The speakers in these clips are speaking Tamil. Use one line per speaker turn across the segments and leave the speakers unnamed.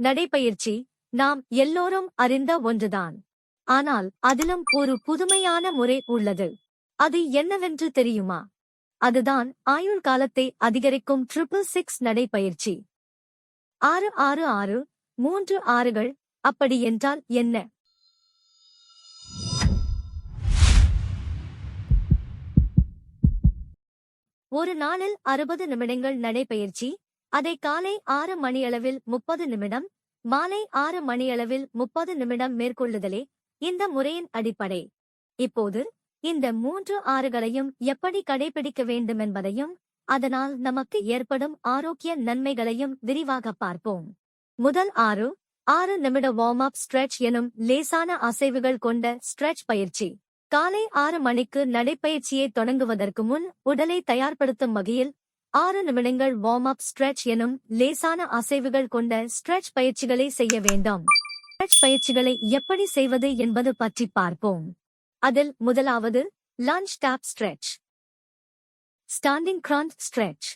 நடைப்பயிற்சி நாம் எல்லோரும் அறிந்த ஒன்றுதான். ஆனால் அதிலும் ஒரு புதுமையான முறை உள்ளது. அது என்னவென்று தெரியுமா? அதுதான் ஆயுள் காலத்தை அதிகரிக்கும் 666 நடைப்பயிற்சி. 666 3 ஆறுகள் அப்படி என்றால் என்ன? ஒரு நாளில் 60 நிமிடங்கள் நடைப்பயிற்சி. அதை காலை 6 மணியளவில் 30 நிமிடம், மாலை 6 மணியளவில் 30 நிமிடம் மேற்கொள்ளுதலே இந்த முறையின் அடிப்படை. இப்போது இந்த 3 ஆறுகளையும் எப்படி கடைபிடிக்க வேண்டுமென்பதையும் அதனால் நமக்கு ஏற்படும் ஆரோக்கிய நன்மைகளையும் விரிவாக பார்ப்போம். முதல் 6 நிமிட வார்ம் அப் ஸ்ட்ரெச் எனும் லேசான அசைவுகள் கொண்ட ஸ்ட்ரெச் பயிற்சி. காலை 6 மணிக்கு நடைப்பயிற்சியை தொடங்குவதற்கு முன் உடலை தயார்படுத்தும் வகையில் 6 நிமிடங்கள் வார்ம் அப் ஸ்ட்ரெச் எனும் லேசான அசைவுகள் கொண்ட ஸ்ட்ரெச் பயிற்சிகளை செய்ய வேண்டும். ஸ்ட்ரெச் பயிற்சிகளை எப்படி செய்வது என்பது பற்றி பார்ப்போம். அதில் முதலாவது lunch top stretch, standing crunch stretch,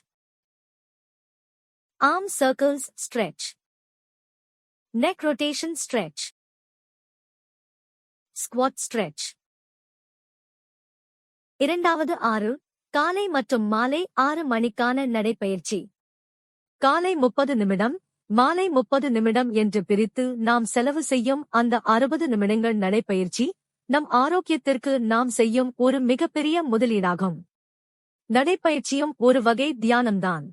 arm circles stretch, neck rotation stretch, squat stretch. இரண்டாவது 6 காலை மற்றும் மாலை 6 மணிக்கான நடைப்பயிற்சி. காலை 30 நிமிடம், மாலை 30 நிமிடம் என்று பிரித்து நாம் செலவு செய்யும் அந்த 60 நிமிடங்கள் நடைப்பயிற்சி நம் ஆரோக்கியத்திற்கு நாம் செய்யும் ஒரு மிகப்பெரிய முதலீடாகும். நடைப்பயிற்சியும் ஒரு வகை தியானம்தான்.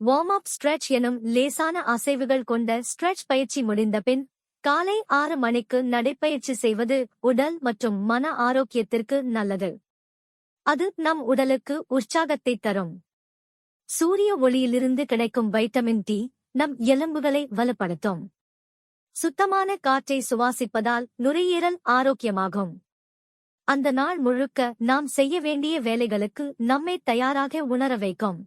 வார்ம் அப் ஸ்ட்ரெச் எனும் லேசான அசைவுகள் கொண்ட ஸ்ட்ரெச் பயிற்சி முடிந்தபின் காலை 6 மணிக்கு நடைப்பயிற்சி செய்வது உடல் மற்றும் மன ஆரோக்கியத்திற்கு நல்லது. அது நம் உடலுக்கு உற்சாகத்தை தரும். சூரிய ஒளியிலிருந்து கிடைக்கும் வைட்டமின் டி நம் எலும்புகளை வலுப்படுத்தும். சுத்தமான காற்றை சுவாசிப்பதால் நுரையீரல் ஆரோக்கியமாகும். அந்த நாள் முழுக்க நாம் செய்ய வேண்டிய வேலைகளுக்கு நம்மை தயாராக உணர வைக்கும்.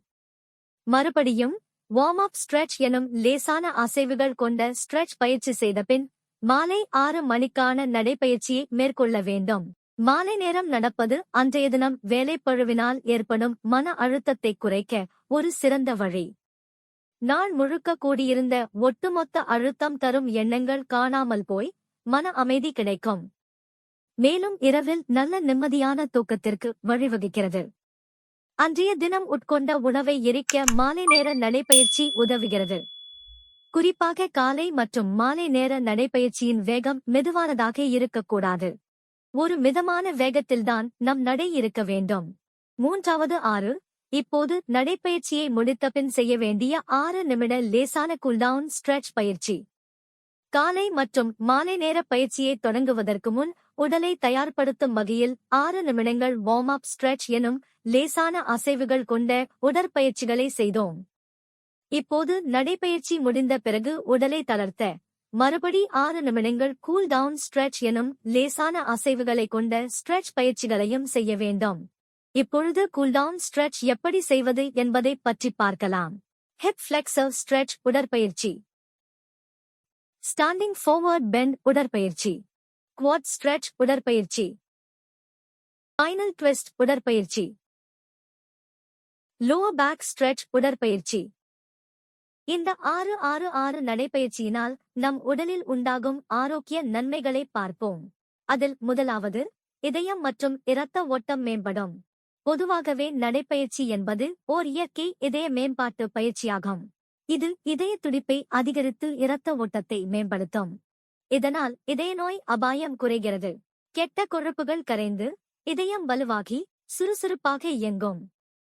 மறுபடியும் வார்ம் அப் ஸ்ட்ரெச் எனும் லேசான அசைவுகள் கொண்ட ஸ்ட்ரெச் பயிற்சி செய்தபின் மாலை 6 மணிக்கான நடைப்பயிற்சியை மேற்கொள்ள வேண்டும். மாலை நேரம் நடப்பது அன்றைய தினம் வேலைப்பழுவினால் ஏற்படும் மன அழுத்தத்தை குறைக்க ஒரு சிறந்த வழி. நாள் முழுக்க கூடியிருந்த ஒட்டுமொத்த அழுத்தம் தரும் எண்ணங்கள் காணாமல் போய் மன அமைதி கிடைக்கும். மேலும் இரவில் நல்ல நிம்மதியான தூக்கத்திற்கு வழிவகுக்கிறது. அன்றைய தினம் உட்கொண்ட உணவை எரிக்க மாலை நேர நடைப்பயிற்சி உதவுகிறது. குறிப்பாக காலை மற்றும் மாலை நேர நடைப்பயிற்சியின் வேகம் மெதுவானதாக இருக்கக்கூடாது. ஒரு மிதமான வேகத்தில்தான் நம் நடை இருக்க வேண்டும். மூன்றாவது 6 இப்போது நடைப்பயிற்சியை முடித்தபின் செய்ய வேண்டிய 6 நிமிட லேசான கூல்டவுன் ஸ்ட்ரெச் பயிற்சி. காலை மற்றும் மாலை நேர பயிற்சியை தொடங்குவதற்கு முன் உடலை தயார்படுத்தும் வகையில் 6 நிமிடங்கள் வார்ம் அப் ஸ்ட்ரெச் எனும் லேசான அசைவுகள் கொண்ட உடற்பயிற்சிகளை செய்தோம். இப்போது நடைப்பயிற்சி முடிந்த பிறகு உடலை தளர்த்த மறுபடி 6 நிமிடங்கள் கூல் டவுன் ஸ்ட்ரெச் எனும் லேசான அசைவுகளை கொண்ட ஸ்ட்ரெச் பயிற்சிகளையும் செய்ய வேண்டும். இப்பொழுது கூல்டவுன் ஸ்ட்ரெச் எப்படி செய்வது என்பதை பற்றி பார்க்கலாம். ஹிப் ஃப்ளெக்ஸர் ஸ்ட்ரெச் உடற்பயிற்சி, ஸ்டாண்டிங் ஃபார்வர்ட் பெண்ட் உடற்பயிற்சி, குவாட் ஸ்ட்ரெச் உடற்பயிற்சி, ஸ்பைனல் ட்விஸ்ட் உடற்பயிற்சி, லோவர் பேக் ஸ்ட்ரெச் உடற்பயிற்சி. இந்த 666 நடைப்பயிற்சியினால் நம் உடலில் உண்டாகும் ஆரோக்கிய நன்மைகளை பார்ப்போம். அதில் முதலாவது இதயம் மற்றும் இரத்த ஓட்டம் மேம்படும். பொதுவாகவே நடைப்பயிற்சி என்பது ஓர் இயற்கை இதய மேம்பாட்டு பயிற்சியாகும். இது இதய துடிப்பை அதிகரித்து இரத்த ஓட்டத்தை மேம்படுத்தும். இதனால் இதய நோய் அபாயம் குறைகிறது. கெட்ட கொழுப்புகள் கரைந்து இதயம் வலுவாகி சுறுசுறுப்பாக இயங்கும்.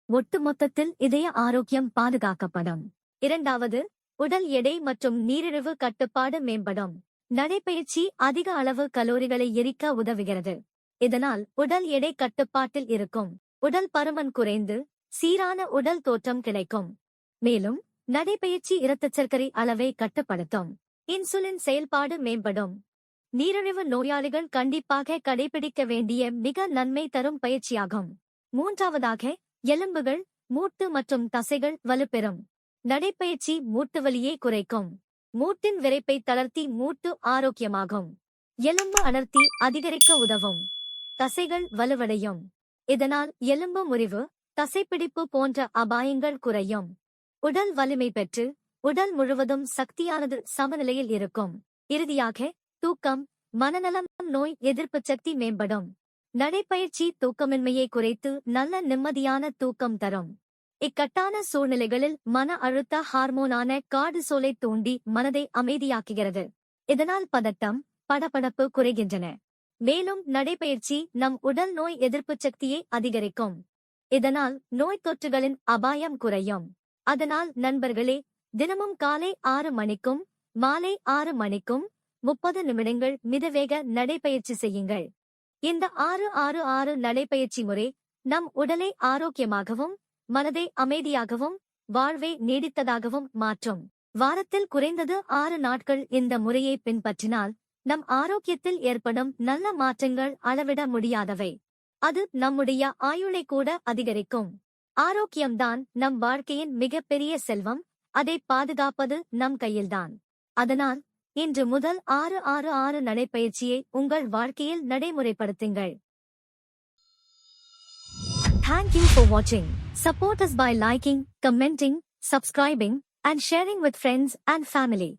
ஒட்டுமொத்தத்தில் இதய ஆரோக்கியம் பாதுகாக்கப்படும். இரண்டாவது உடல் எடை மற்றும் நீரிழிவு கட்டுப்பாடு மேம்படும். நடைப்பயிற்சி அதிக அளவு கலோரிகளை எரிக்க உதவுகிறது. இதனால் உடல் எடை கட்டுப்பாட்டில் இருக்கும். உடல் பருமன் குறைந்து சீரான உடல் தோற்றம் கிடைக்கும். மேலும் நடைப்பயிற்சி இரத்தச் சர்க்கரை அளவை கட்டுப்படுத்தும். இன்சுலின் செயல்பாடு மேம்படும். நீரிழிவு நோயாளிகள் கண்டிப்பாக கடைபிடிக்க வேண்டிய மிக நன்மை தரும் பயிற்சியாகும். மூன்றாவதாக எலும்புகள், மூட்டு மற்றும் தசைகள் வலுப்பெறும். நடைப்பயிற்சி மூட்டு வலியை குறைக்கும். மூட்டின் விறைப்பை தளர்த்தி மூட்டு ஆரோக்கியமாகும். எலும்பு அடர்த்தி அதிகரிக்க உதவும். தசைகள் வலுவடையும். இதனால் எலும்பு முறிவு, தசைப்பிடிப்பு போன்ற அபாயங்கள் குறையும். உடல் வலிமை பெற்று உடல் முழுவதும் சக்தியானது சமநிலையில் இருக்கும். இறுதியாக தூக்கம், மனநலம், நோய் எதிர்ப்பு சக்தி மேம்படும். நடைப்பயிற்சி தூக்கமின்மையை குறைத்து நல்ல நிம்மதியான தூக்கம் தரும். இக்கட்டான சூழ்நிலைகளில் மன அழுத்த ஹார்மோனான கார்டிசோலை தூண்டி மனதை அமைதியாக்குகிறது. இதனால் பதட்டம், படபடப்பு குறைகின்றன. மேலும் நடைப்பயிற்சி நம் உடல் நோய் எதிர்ப்பு சக்தியை அதிகரிக்கும். இதனால் நோய் தொற்றுகளின் அபாயம் குறையும். அதனால் நண்பர்களே, தினமும் காலை 6 மணிக்கும் மாலை 6 மணிக்கும் 30 நிமிடங்கள் மிதவேக நடைப்பயிற்சி செய்யுங்கள். இந்த 6-6-6 நடைப்பயிற்சி முறை நம் உடலை ஆரோக்கியமாகவும் மனதை அமைதியாகவும் வாழ்வை நீடித்ததாகவும் மாற்றும். வாரத்தில் குறைந்தது 6 நாட்கள் இந்த முறையை பின்பற்றினால் நம் ஆரோக்கியத்தில் ஏற்படும் நல்ல மாற்றங்கள் அளவிட முடியாதவை. அது நம்முடைய ஆயுளை கூட அதிகரிக்கும். ஆரோக்கியம்தான் நம் வாழ்க்கையின் மிகப்பெரிய செல்வம். அதை பாதுகாப்பது நம் கையில்தான். அதனால் இன்று முதல் 6-6-6 நடைப்பயிற்சியை உங்கள் வாழ்க்கையில் நடைமுறைப்படுத்துங்கள். Thank you for watching. Support us by liking, commenting, subscribing, and sharing with friends and family.